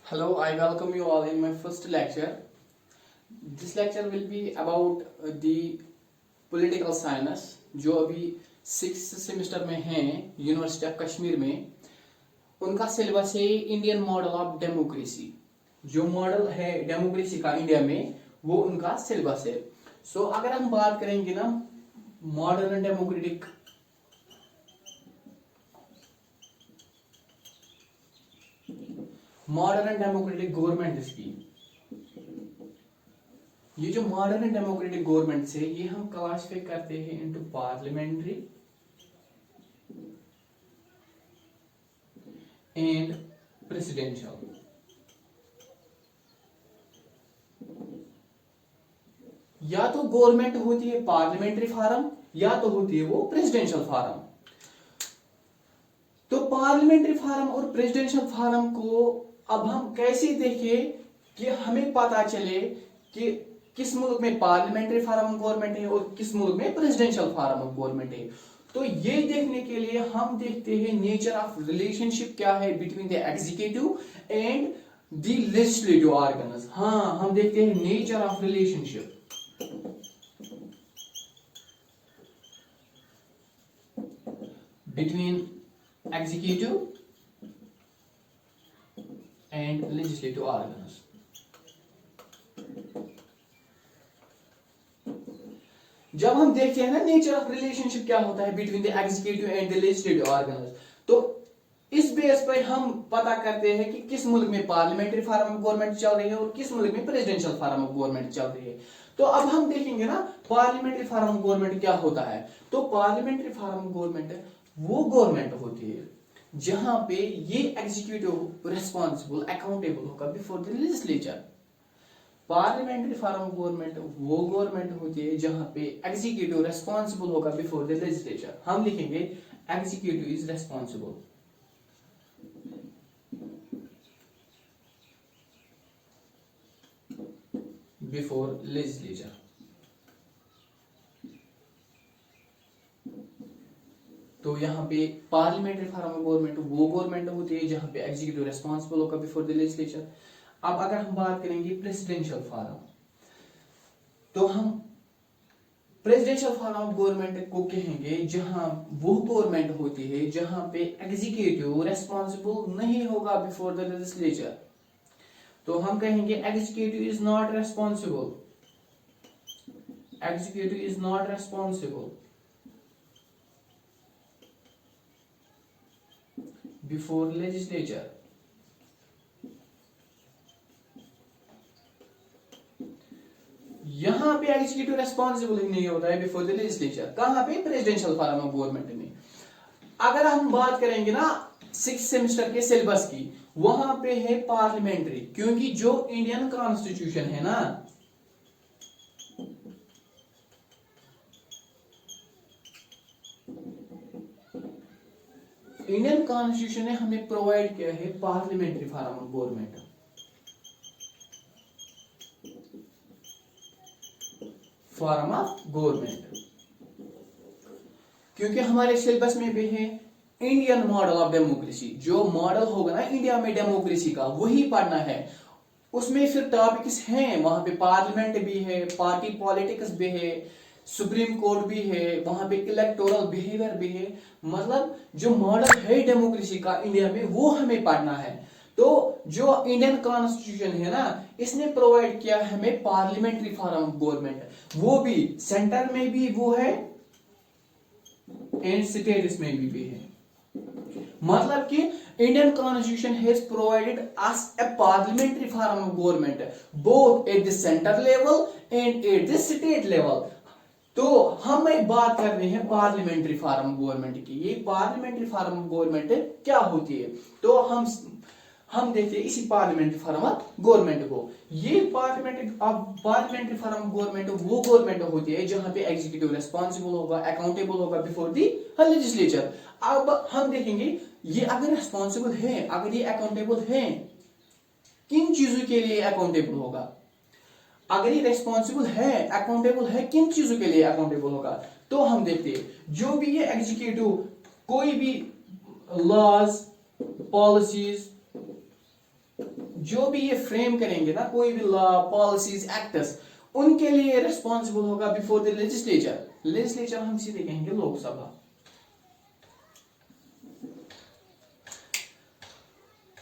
Hello, I welcome you all in my first lecture. This lecture will be about the political science जो अभी 6th semester में हैं university of Kashmir में। उनका syllabus है Indian model of democracy. जो model है डेमोक्रेसी का इंडिया में वो उनका सिलेबस है। अगर हम बात करेंगे ना मॉडर्न डेमोक्रेटिक गवर्नमेंट की, ये जो मॉडर्न डेमोक्रेटिक गवर्नमेंट है ये हम क्लासिफाई करते हैं इनटू पार्लियामेंट्री एंड प्रेसिडेंशियल। या तो गवर्नमेंट होती है पार्लियामेंट्री फॉर्म या तो होती है वो प्रेसिडेंशियल फॉर्म। तो पार्लियामेंट्री फॉर्म और प्रेसिडेंशियल फॉर्म को अब हम कैसे देखें कि हमें पता चले कि किस मुल्क में पार्लियामेंट्री फॉर्म गवर्नमेंट है और किस मुल्क में प्रेसिडेंशियल फॉर्म गवर्नमेंट है। तो ये देखने के लिए हम देखते हैं नेचर ऑफ रिलेशनशिप क्या है between the executive and the legislative organs. हाँ, हम देखते हैं nature of relationship between executive and legislative organs. जब हम देखते हैं ना नेचर ऑफ रिलेशनशिप क्या होता है between the executive and the legislative organs, तो इस बेस पर हम पता करते हैं कि किस मुल्क में पार्लियामेंट्री फॉर्म ऑफ गवर्नमेंट चल रही है और किस मुल्क में प्रेसिडेंशियल फॉर्म ऑफ गवर्नमेंट चल रही है। तो अब हम देखेंगे ना पार्लियामेंट्री फॉर्म ऑफ गवर्नमेंट क्या होता है। तो पार्लियामेंट्री फॉर्म ऑफ गवर्नमेंट वो गवर्नमेंट होती है जहां पे ये एग्जीक्यूटिव रिस्पॉन्सिबल अकाउंटेबल होगा before the legislature. Parliamentary form of government वो गवर्नमेंट होती है जहां पे एग्जीक्यूटिव रिस्पॉन्सिबल होगा बिफोर द लेजिस्लेचर। हम लिखेंगे executive is responsible before legislature. तो यहाँ पे पार्लियामेंट्री फॉर्म ऑफ गवर्नमेंट वो गवर्नमेंट होती है जहां पे एग्जीक्यूटिव रिस्पॉन्सिबल होगा बिफोर द लेजिस्लेचर। अब अगर हम बात करेंगे प्रेसिडेंशियल फॉर्म, तो हम प्रेसिडेंशियल फॉर्म ऑफ गवर्नमेंट को कहेंगे जहां वो गवर्नमेंट होती है जहां पे एग्जीक्यूटिव रिस्पॉन्सिबल नहीं होगा बिफोर द लेजिस्लेचर। तो हम कहेंगे executive is not responsible, executive is not responsible before legislature. यहां पे एग्जीक्यूटिव रेस्पॉन्सिबल ही नहीं होता है बिफोर द लेजिस्लेचर। कहां पे? प्रेसिडेंशियल फॉर्म ऑफ गवर्नमेंट में। अगर हम बात करेंगे ना 6th सेमेस्टर के सिलेबस की, वहां पे है पार्लियामेंट्री, क्योंकि जो इंडियन कॉन्स्टिट्यूशन है ना इंडियन कॉन्स्टिट्यूशन ने हमें प्रोवाइड किया है parliamentary form of government. Form of government क्योंकि हमारे सिलेबस में भी है इंडियन मॉडल ऑफ डेमोक्रेसी। जो मॉडल होगा ना इंडिया में डेमोक्रेसी का वही पढ़ना है। उसमें फिर टॉपिक्स हैं, वहां पे पार्लियामेंट भी है, पार्टी पॉलिटिक्स भी है, सुप्रीम कोर्ट भी है, वहां पे इलेक्टोरल बिहेवियर भी है। मतलब जो मॉडल है डेमोक्रेसी का इंडिया में वो हमें पढ़ना है। तो जो इंडियन कॉन्स्टिट्यूशन है ना इसने प्रोवाइड किया हमें पार्लियामेंट्री फॉर्म ऑफ गवर्नमेंट, वो भी सेंटर में भी वो है एंड स्टेट्स में भी है। मतलब कि Indian constitution has provided us A parliamentary form of government both at the centre level and at the state level. तो हम बात कर रहे हैं पार्लियामेंट्री फॉर्म ऑफ गवर्नमेंट की। ये पार्लियामेंट्री फॉर्म ऑफ गवर्नमेंट क्या होती है, तो हम देखते हैं इसी पार्लियामेंट्री फॉर्म ऑफ गवर्नमेंट को। ये पार्लियामेंट्री फॉर्म ऑफ गवर्नमेंट वो गवर्नमेंट होती है जहां पे एग्जीक्यूटिव रिस्पॉन्सिबल होगा, अकाउंटेबल होगा बिफोर दी लेजिस्लेचर। अब हम देखेंगे ये अगर रिस्पॉन्सिबल है, अगर ये अकाउंटेबल है, किन चीजों के लिए अकाउंटेबल होगा। अगर ये रिस्पॉन्सिबल है, अकाउंटेबल है, किन चीजों के लिए अकाउंटेबल होगा। तो हम देखते हैं जो भी ये एग्जीक्यूटिव कोई भी लॉज पॉलिसीज जो भी ये फ्रेम करेंगे ना कोई भी लॉ पॉलिसीज एक्ट्स, उनके लिए रिस्पॉन्सिबल होगा बिफोर द लेजिस्लेचर। लेजिस्लेचर हम सीधे कहेंगे लोकसभा।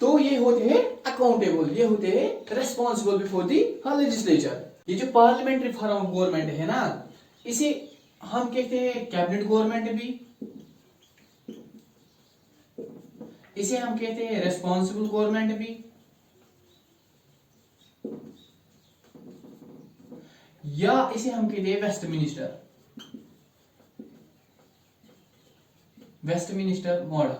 तो ये होते हैं अकाउंटेबल, ये होते हैं रिस्पॉन्सिबल बिफोर दी लेजिस्लेचर। ये जो पार्लियामेंट्री फॉर्म ऑफ गवर्नमेंट है ना, इसे हम कहते हैं कैबिनेट गवर्नमेंट भी, इसे हम कहते हैं रिस्पॉन्सिबल गवर्नमेंट भी, या इसे हम कहते हैं वेस्टमिनिस्टर, वेस्टमिनिस्टर मॉडल।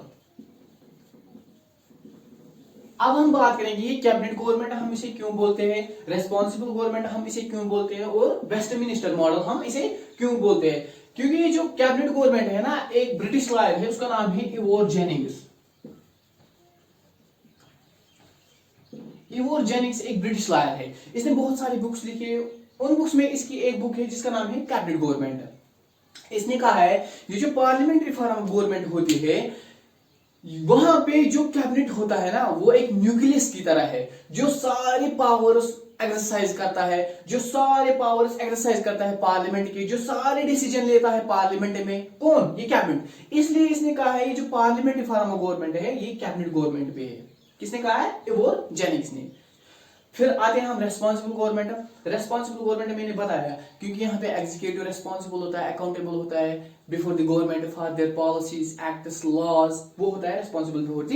अब हम बात करेंगे ये कैबिनेट गवर्नमेंट हम इसे क्यों बोलते हैं, रेस्पॉन्सिबल गवर्नमेंट हम इसे क्यों बोलते हैं, और वेस्टमिनिस्टर मॉडल हम इसे क्यों बोलते हैं। क्योंकि ये जो कैबिनेट गवर्नमेंट है ना, एक ब्रिटिश लॉयर है, उसका नाम है इवोर जेनिंग्स। इवोर जेनिंग्स एक ब्रिटिश लॉयर है, इसने बहुत सारी बुक्स लिखी है। उन बुक्स में इसकी एक बुक है जिसका नाम है कैबिनेट गवर्नमेंट। इसने कहा है ये जो पार्लियामेंट्री फॉर्म ऑफ गवर्नमेंट होती है, वहां पे जो कैबिनेट होता है ना, वो एक न्यूक्लियस की तरह है जो सारे पावर्स एक्सरसाइज करता है, जो सारे पावर्स एक्सरसाइज करता है पार्लियामेंट के, जो सारे डिसीजन लेता है पार्लियामेंट में। कौन? ये कैबिनेट। इसलिए इसने कहा है ये जो पार्लियामेंट्री फॉर्म ऑफ गवर्नमेंट है ये कैबिनेट गवर्नमेंट पे है। किसने कहा है? इवोर जेनिंग्स ने। फिर आते हैं हम रेस्पॉन्सिबल गवर्नमेंट। रेस्पॉन्सिबल गवर्नमेंट मैंने बताया क्योंकि यहाँ पे एग्जीक्यूटिव रेस्पॉन्सिबल होता है, अकाउंटेबल होता है before the government for their policies acts laws, वो होता है रेस्पॉन्सिबल बिफोर द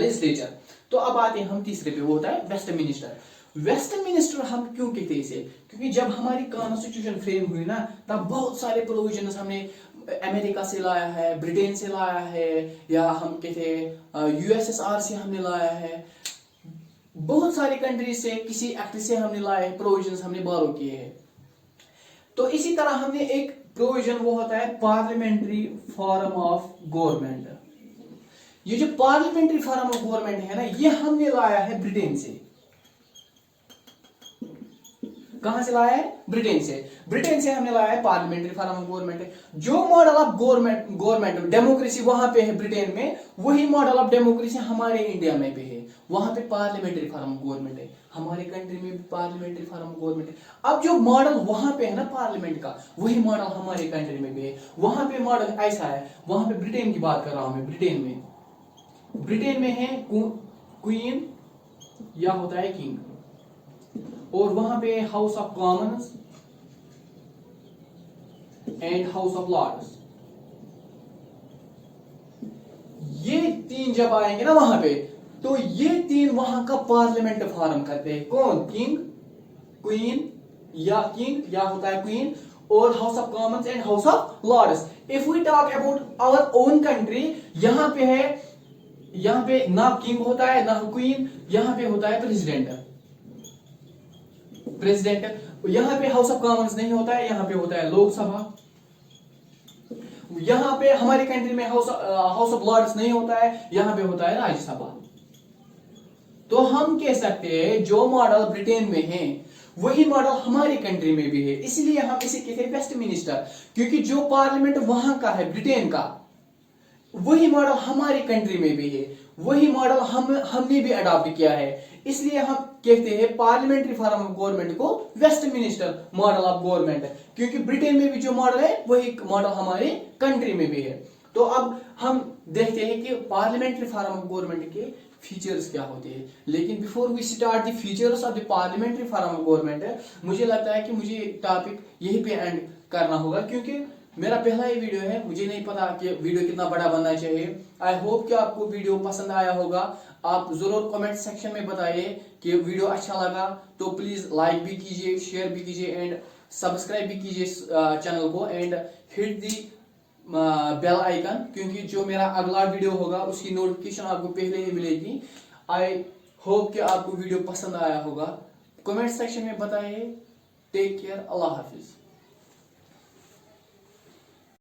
लेजिस्लेचर। तो अब आते हैं हम तीसरे पे, वो होता है वेस्टमिनिस्टर। वेस्टमिनिस्टर हम क्यों कहते हैं इसे? क्योंकि जब हमारी कॉन्स्टिट्यूशन फ्रेम हुई ना, तब बहुत सारे प्रोविजंस हमने अमेरिका से लाया है, ब्रिटेन से लाया है, या हम कहते हैं यूएसएसआर से हमने लाया है, बहुत सारी कंट्री से किसी एक्ट से हमने लाए हैं, प्रोविजंस हमने बारो किए हैं। तो इसी तरह हमने एक प्रोविजन, वो होता है पार्लियामेंट्री फॉर्म ऑफ गवर्नमेंट। ये जो पार्लियामेंट्री फॉर्म ऑफ गवर्नमेंट है ना, ये हमने लाया है ब्रिटेन से। कहां से लाया है? ब्रिटेन से। ब्रिटेन से हमने लाया है पार्लियामेंट्री फॉर्म ऑफ गवर्नमेंट। जो मॉडल ऑफ गवर्नमेंट डेमोक्रेसी वहां पे है ब्रिटेन में, वही मॉडल ऑफ डेमोक्रेसी हमारे इंडिया में भी है। वहां पे पार्लियामेंटरी फॉर्म ऑफ गवर्नमेंट है, हमारे कंट्री में भी पार्लियामेंट्री फॉर्म ऑफ गवर्नमेंट है। अब जो मॉडल वहां पे है ना पार्लियामेंट का, वही मॉडल हमारे कंट्री में भी है। वहां पे मॉडल ऐसा है, वहां पे ब्रिटेन की बात कर रहा हूं मैं, ब्रिटेन में है क्वीन या होता है किंग, और वहां पे House of Commons and House of Lords. ये तीन जब आएंगे ना वहां पे, तो ये तीन वहां का पार्लियामेंट फॉर्म करते हैं। कौन? किंग, क्वीन या किंग या होता है क्वीन, और House of Commons and House of Lords. If we talk about our own country, यहां पे है, यहां पे ना किंग होता है ना क्वीन, यहां पे होता है प्रेसिडेंट। यहां पे हाउस ऑफ कॉमन्स नहीं होता है, यहां पे होता है लोकसभा। यहां पे हमारी कंट्री में हाउस ऑफ लॉर्ड्स नहीं होता है, यहां पे होता है राज्यसभा। तो हम कह सकते हैं जो मॉडल ब्रिटेन में है वही मॉडल हमारी कंट्री में भी है। इसलिए हम इसे कहते हैं वेस्टमिनिस्टर, क्योंकि जो पार्लियामेंट वहां का है ब्रिटेन का, वही मॉडल हमारी कंट्री में भी है, वही मॉडल हमने भी अडॉप्ट किया है। इसलिए हम कहते हैं पार्लियामेंट्री फॉर्म ऑफ गवर्नमेंट को वेस्टमिनिस्टर मॉडल ऑफ गवर्नमेंट, क्योंकि ब्रिटेन में भी जो मॉडल है वही मॉडल हमारे कंट्री में भी है। तो अब हम देखते हैं कि पार्लियामेंट्री फॉर्म ऑफ गवर्नमेंट के फीचर्स क्या होते हैं। लेकिन before we start the features of the parliamentary form of government, मुझे लगता है कि मुझे टॉपिक यहीं पे एंड करना होगा, क्योंकि मेरा पहला ही वीडियो है, मुझे नहीं पता कि वीडियो कितना बड़ा बनना चाहिए। आई होप कि आपको वीडियो पसंद आया होगा। आप जरूर कमेंट सेक्शन में बताइए कि वीडियो अच्छा लगा तो प्लीज लाइक भी कीजिए, शेयर भी कीजिए एंड सब्सक्राइब भी कीजिए चैनल को, and hit the bell icon, क्योंकि जो मेरा अगला वीडियो होगा उसकी नोटिफिकेशन आपको पहले ही मिलेगी। आई होप कि आपको वीडियो पसंद आया होगा। कमेंट सेक्शन में बताइए। टेक केयर, अल्लाह हाफिज।